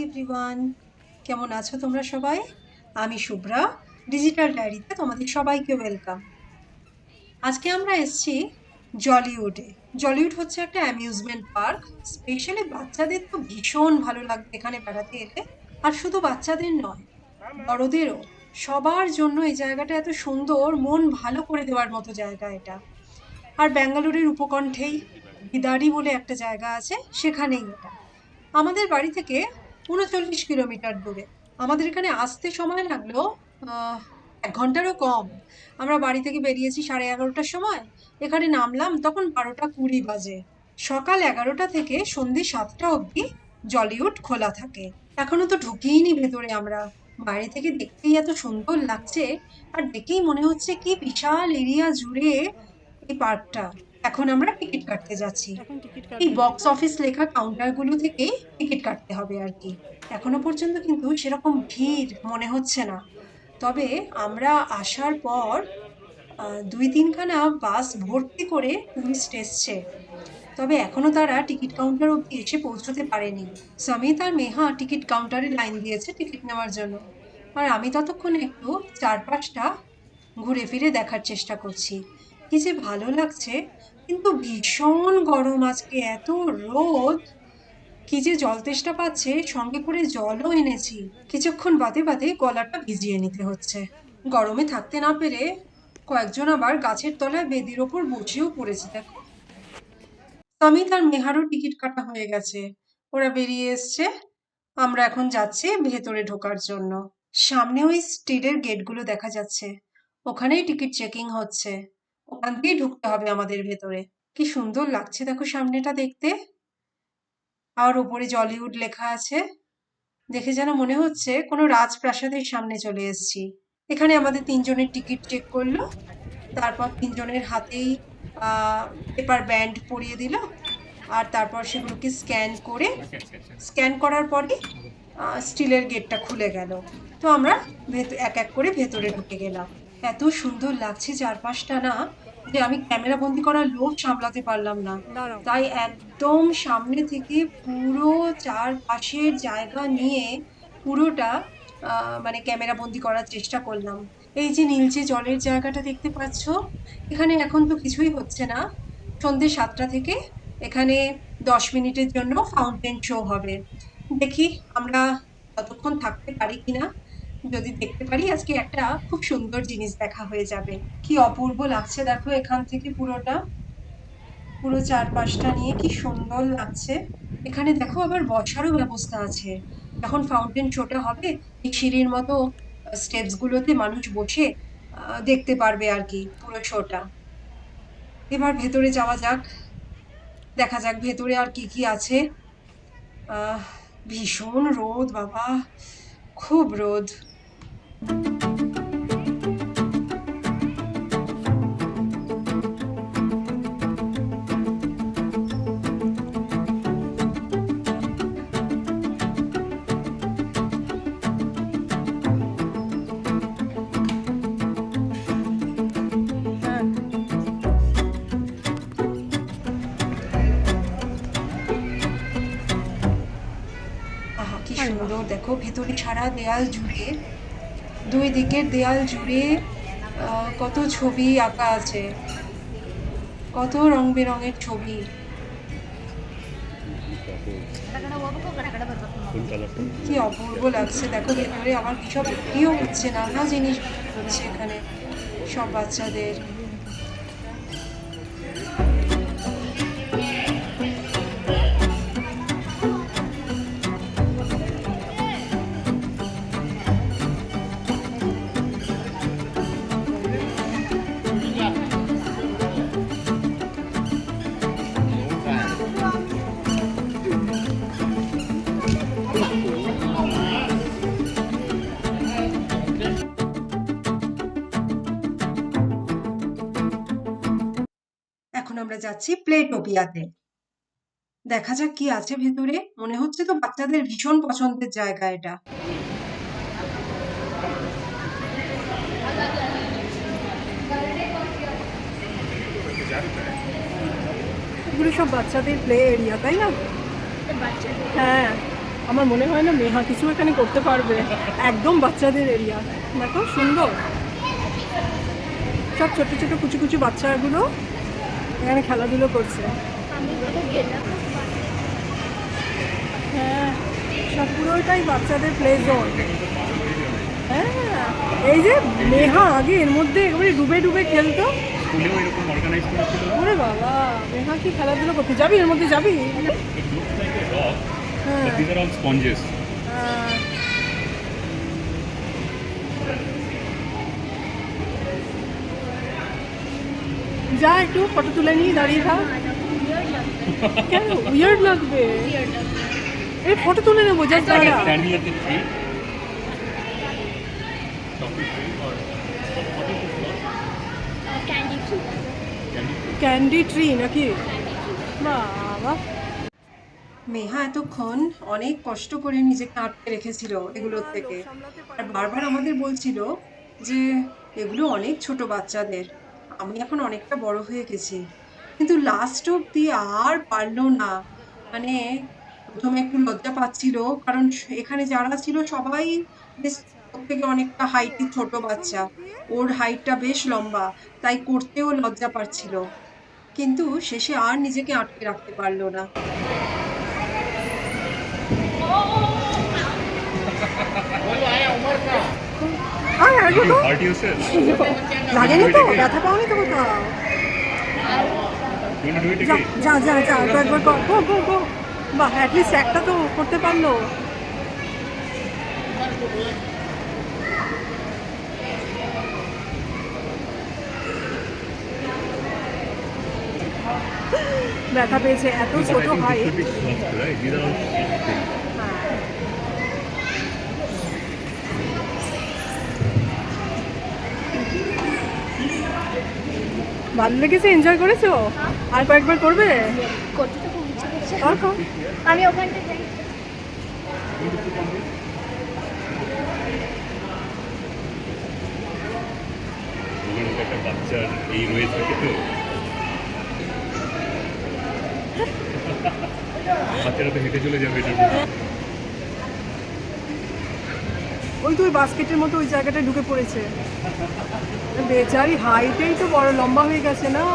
Everyone, কেমন আছো তোমরা সবাই? আমি শুভ্রা, ডিজিটাল ডায়েরিতে তোমাদের সবাইকে ওয়েলকাম। আজকে আমরা এসেছি জলিউডে। জলিউড হচ্ছে একটা অ্যামিউজমেন্ট পার্ক। স্পেশালি বাচ্চাদের তো ভীষণ ভালো লাগবে এখানে বেড়াতে এলে। আর শুধু বাচ্চাদের নয়, বড়দেরও। সবার জন্য এই জায়গাটা এত সুন্দর, মন ভালো করে দেওয়ার মতো জায়গা এটা। আর ব্যাঙ্গালোরের উপকণ্ঠেই বিদারি বলে একটা জায়গা আছে, সেখানেই এটা। আমাদের বাড়ি থেকে ৩৯ কিলোমিটার দূরে। আমাদের এখানে আসতে সময় লাগলো ১ ঘন্টারও কম। আমরা বাড়ি থেকে বেরিয়েছি 11:30টার সময়। এখানে নামলাম তখন 12টা 20 বাজে। সকাল 11টা থেকে সন্ধে 7টা অবধি জলিউড খোলা থাকে। এখনো তো ঢুকিইনি ভেতরে আমরা। বাইরে থেকে দেখতেই এত সুন্দর লাগছে, আর দেখেই মনে হচ্ছে কি বিশাল এরিয়া জুড়ে এই পার্কটা। এখন আমরা টিকিট কাটতে যাচ্ছি। এখন টিকিট এই কাটবে, তাই বক্স তো? অফিস লেখা কাউন্টারগুলো থেকেই টিকিট কাটতে হবে আর কি। এখনো পর্যন্ত কিন্তু সেরকম ভিড় মনে হচ্ছে না। তবে আমরা আসার পর ২-৩ খানা বাস ভর্তি করে টুরিস্ট এসছে। তবে এখনো তারা টিকিট কাউন্টার অব্দি এসে পৌঁছতে পারেনি। সমিত আর মেহা টিকিট কাউন্টারে লাইন দিয়েছে টিকিট নেওয়ার জন্য। আর আমি ততক্ষণে একটু চারপাশটা ঘুরে ফিরে দেখার চেষ্টা করছি। কি যে ভালো লাগছে, কিন্তু ভীষণ গরম আজকে, এত রোদ। কি যে জল তেষ্টা পাচ্ছে, সঙ্গে করে জলও এনেছি। কিছুক্ষণ বাদে বাদে গলাটা ভিজিয়ে নিতে হচ্ছে। গরমে থাকতে না পেরে কয়েকজন আবার গাছের তলায় বেদির ওপর বসেও পড়েছে দেখো। সমিত আর মেহারও টিকিট কাটা হয়ে গেছে, ওরা বেরিয়ে এসছে। আমরা এখন যাচ্ছি ভেতরে ঢোকার জন্য। সামনে ওই স্টিলের গেটগুলো দেখা যাচ্ছে, ওখানেই টিকিট চেকিং হচ্ছে। ওখান দিয়েই ঢুকতে হবে আমাদের ভেতরে। কি সুন্দর লাগছে দেখো সামনেটা দেখতে। আর ওপরে জলিউড লেখা আছে। দেখে যেন মনে হচ্ছে কোনো রাজপ্রাসাদের সামনে চলে এসেছি। এখানে আমাদের 3 জনের টিকিট চেক করলো। তারপর 3 জনের হাতেই পেপার ব্যান্ড পরিয়ে দিল। আর তারপর সেগুলোকে স্ক্যান করার পরই স্টিলের গেটটা খুলে গেল। তো আমরা এক এক করে ভেতরে ঢুকে গেলাম। এত সুন্দর লাগছে চারপাশটা না, যে আমি ক্যামেরা বন্দি করার লোভ সামলাতে পারলাম না। দাঁড়াও। তাই একদম সামনে থেকে পুরো চারপাশের জায়গা নিয়ে পুরোটা মানে ক্যামেরা বন্দি করার চেষ্টা করলাম। এই যে নীলচে জলের জায়গাটা দেখতে পাচ্ছ, এখানে এখন তো কিছুই হচ্ছে না। সন্ধ্যে 7টা থেকে এখানে 10 মিনিটের জন্য ফাউন্টেন শো হবে। দেখি আমরা ততক্ষণ থাকতে পারি কিনা। যদি দেখতে পারি আজকে একটা খুব সুন্দর জিনিস দেখা হয়ে যাবে। কি অপূর্ব লাগছে দেখো এখান থেকে পুরোটা, পুরো চারপাশটা নিয়ে কি সুন্দর লাগছে। এখানে দেখো আবার বসারও ব্যবস্থা আছে। যখন ফাউন্টেন শোটা হবে, এই সিঁড়ির মতো স্টেপস গুলোতে মানুষ বসে দেখতে পারবে আর কি পুরো শোটা। এবার ভেতরে যাওয়া যাক, দেখা যাক ভেতরে আর কি কি আছে। আহ ভীষণ রোদ বাবা, খুব রোদ। হ্যাঁ। আহা কি আরে বাহ! সুন্দর দেখো ভেতরে সারা দেয়াল জুড়ে, দুই দিকের দেয়াল জুড়ে কত ছবি আঁকা আছে, কত রং বেরঙের ছবি। কি অপূর্ব লাগছে দেখো ভেতরে। আমার কি সব বিক্রিও হচ্ছে, নানা জিনিস বিক্রি হচ্ছে এখানে সব বাচ্চাদের। এখন আমরা যাচ্ছি প্লেটোপিয়াতে। দেখা যাক কি আছে ভেতরে। মনে হচ্ছে তো বাচ্চাদের ভীষণ পছন্দের জায়গা এটা। এগুলো সব বাচ্চাদের প্লে এরিয়া, তাই না? হ্যাঁ। আমার মনে হয় না মেহা কিছু এখানে করতে পারবে। একদম বাচ্চাদের এরিয়া, দেখো সুন্দর সব ছোট ছোট কুচি কুচি বাচ্চাগুলো এখানে খেলাধুলো করছে। হ্যাঁ, সব পুরোটাই বাচ্চাদের প্লে জোন। হ্যাঁ, এই যে মেহা আগে এর মধ্যে একেবারে ডুবে ডুবে খেলতো। স্কুলেও এরকম অর্গানাইজ করেছিল। ওরে বাবা, মেহা কি খেলাধুলো করতে যাবি? এর মধ্যে যাবি? It looks like a rock, হ্যাঁ, but these are all sponges. আহ, যা একটু ফটো তুলে নিয়ে দাঁড়িয়ে থাক। কেন উইয়ার্ড লাগবে? এই ফটো তুলে নেবো, যা দাঁড়া। Standing at the tree. Toffee tree or what is this called? Candy tree. Candy tree. Candy tree নাকি? বাবা, মেহা এতক্ষণ অনেক কষ্ট করে নিজেকে আটকে রেখেছিল এগুলোর থেকে, আর বারবার আমাদের বলছিল যে এগুলো অনেক ছোট বাচ্চাদের, আমি এখন অনেকটা বড় হয়ে গেছি। কিন্তু লাস্ট অব্দি আর পারলো না। মানে প্রথমে একটু লজ্জা পাচ্ছিল, কারণ এখানে যারা ছিল সবাই বেশ ওর থেকে অনেকটা হাইটে ছোট বাচ্চা, ওর হাইটটা বেশ লম্বা, তাই করতেও লজ্জা পাচ্ছিল। কিন্তু শেষে আর নিজেকে আটকে রাখতে পারলো না। আয় আগে Did তো you hurt yourself? লাগেনি তো, ব্যথা পাওনি তো কোথাও? You want to do it যা again? যা যা যা, তো একবার গো গো গো গো। বাহ, অ্যাটলিস্ট একটা তো করতে পারলো। ব্যথা পেয়েছে, এত But I ছোট think ভাই। this should be soft, right? These are all soft things. ভালো লেগেছে? এনজয় করেছো? আর কয়েকবার করবে? করতে তো খুব ইচ্ছে করছে। আর কর। আমি ওখানটা যাই। ওখানে একটা বাচ্চার এই রয়ে থাকে তো বাচ্চারা তো হেঁটে চলে যাবে এটার মধ্যে। ওই তো ওই বাস্কেটের মতো ওই জায়গাটায় ঢুকে পড়েছে। বেচারি হাইটেই তো বড় লম্বা হয়ে গেছে না।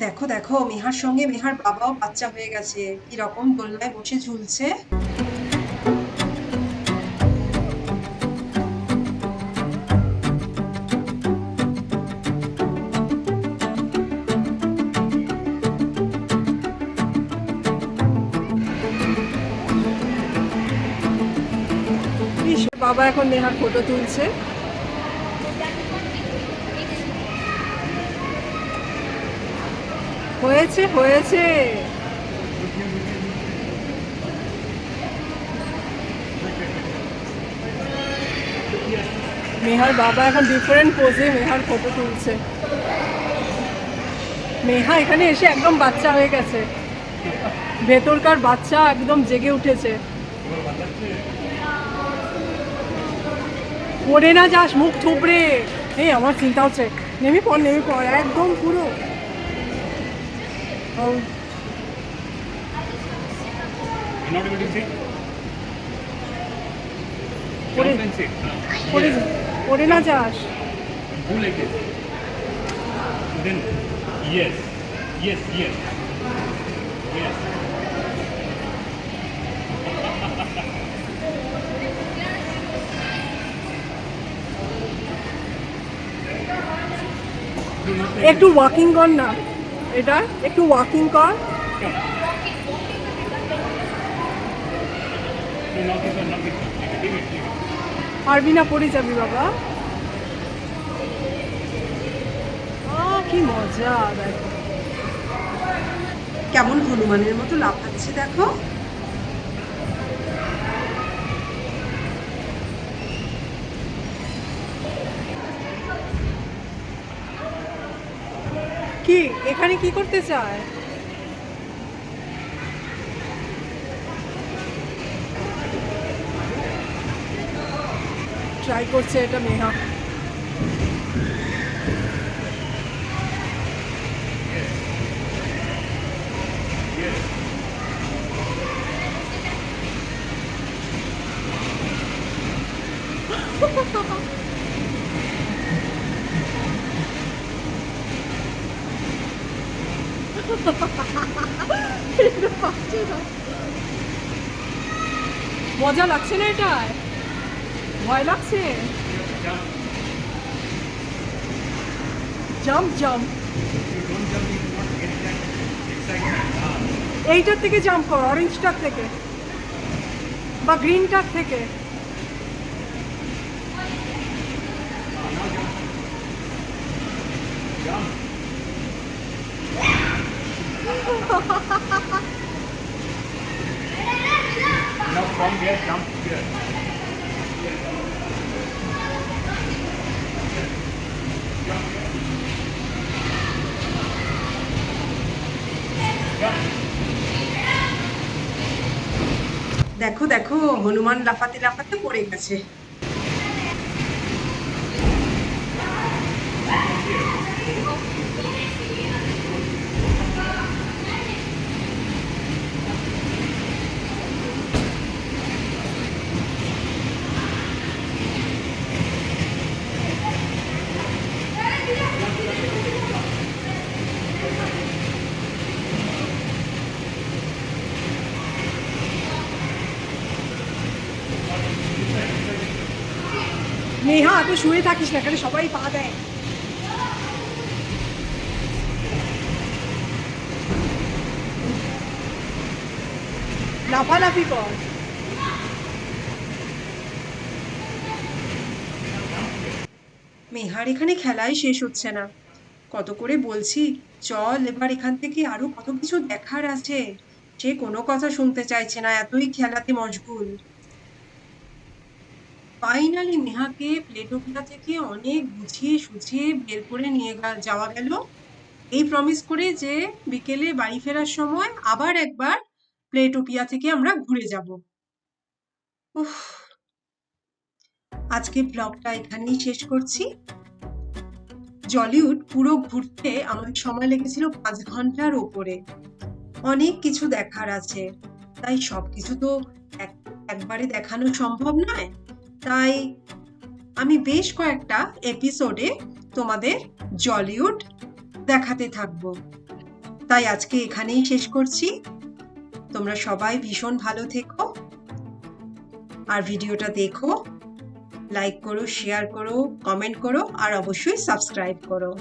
দেখো দেখো, মেহার সঙ্গে মেহার বাবাও বাচ্চা হয়ে গেছে, কি রকম দোলনায় বসে ঝুলছে। ইস, বাবা এখন নেহার ফটো তুলছে। হয়েছে হয়েছে। মেহার বাবা এখন ডিফারেন্ট পোজে মেহার ফটো তুলছে। মেহা এখানে এসে একদম বাচ্চা হয়ে গেছে, ভেতরকার বাচ্চা একদম জেগে উঠেছে। পড়ে না যাস, মুখ থুবড়ে। এই আমার চিন্তা হচ্ছে, নেমে পড় নেমে পড়, একদম পুরো। ও, You're not able to see? What is- Jump and sit. পড়ে পড়ে না যাস। Do like this. Then, yes, yes, yes, yes. Do not like একটু ওয়াকিং কর না, এটা একটু ওয়াকিং কর। this. Come. No, knock this one, knock this one. Leave it, leave it. পারবি না, পড়ে যাবি বাবা। কি মজা, দেখো। কেমন হনুমানের মতো লাফাচ্ছে দেখো। কি এখানে কি করতে চায়? ট্রাই করছে এটা মেহা। মজা লাগছে না এটায়? ভয় লাগছে? Jump jump. এইটার থেকে জাম্প কর, অরেঞ্জটার থেকে বা গ্রিনটার থেকে। Now from there, jump here. দেখো দেখো, হনুমান লাফাতে লাফাতে পড়ে গেছে। নেহা, তুই শুয়ে থাকিস না, এখানে সবাই পা দেয়। লাফালাফি কর। মেহার এখানে খেলাই শেষ হচ্ছে না। কত করে বলছি, চল এবার এখান থেকে, আরো কত কিছু দেখার আছে। সে কোনো কথা শুনতে চাইছে না, এতই খেলাতে মশগুল। ফাইনালি নেহাকে প্লেটোপিয়া থেকে অনেক বুঝিয়ে সুঝিয়ে বের করে নিয়ে যাওয়া গেল, এই প্রমিস করে যে বিকেলে বাড়ি ফেরার সময় আবার একবার প্লেটোপিয়া থেকে আমরা ঘুরে যাব। উফ, আজকে ব্লগটা এখানেই শেষ করছি। জলিউড পুরো ঘুরতে আমাদের সময় লেগেছিল 5 ঘন্টার ওপরে। অনেক কিছু দেখার আছে, তাই সবকিছু তো একবারে দেখানো সম্ভব নয়। তাই আমি বেশ কয়েকটা এপিসোডে তোমাদের জলিউড দেখাতে থাকবো। তাই আজকে এখানেই শেষ করছি। তোমরা সবাই ভীষণ ভালো থেকো, আর ভিডিওটা দেখো, লাইক করো, শেয়ার করো, কমেন্ট করো, আর অবশ্যই সাবস্ক্রাইব করো।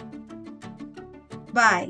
বাই।